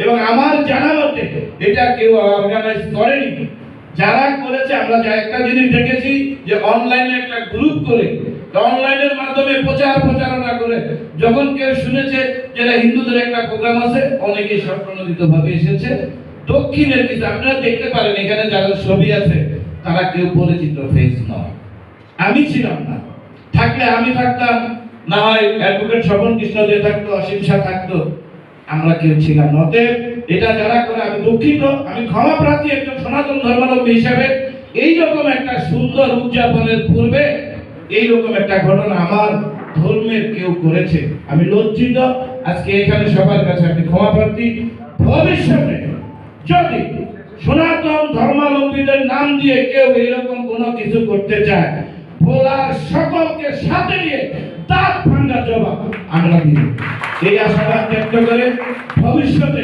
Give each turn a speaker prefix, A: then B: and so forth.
A: এবং আমার জানা মতে এটা কেউ অর্গানাইজ করেনি। যারা করেছে আমরা যা একটা জিনিস দেখেছি যে অনলাইনে একটা গ্রুপ করে অনলাইনের মাধ্যমে প্রচারণা করে যখন কেউ শুনেছে যে হিন্দুদের একটা প্রোগ্রাম আছে অনেকেই স্বপ্নদিত ভাবে এসেছে। দক্ষিণের কিছু আপনারা দেখতে পারেন এখানে যারা ছবি আছে তারা কেউ পরিচিত ফেস নয়। আমি ছিলাম না, থাকলে আমি থাকতাম, না হয় অ্যাডভোকেট স্বপন কৃষ্ণ দে থাকতো, অসীম শাহ থাকতো, আমরা কেউ ছিলাম না। অতএব এটা যারা করে আমি দুঃখিত, আমি ক্ষমা প্রার্থী একজন সনাতন ধর্মাবলম্বী হিসাবে। এইরকম একটা সুন্দর উদযাপনের পূর্বে এইরকম একটা ঘটনা আমার ধর্মের কেউ করেছে, আমি লজ্জিত। আজকে এখানে সবার কাছে আমি ক্ষমা প্রার্থী। ভবিষ্যতে যদি সনাতন ধর্মাবলম্বীদের নাম দিয়ে কেউ এরকম কোনো কিছু করতে চায়, ভোলার সকলকে সাথে নিয়ে দাঁত ভাঙ্গা জবাব আমরা দিব। এই আশাবাদ ব্যক্ত করে ভবিষ্যতে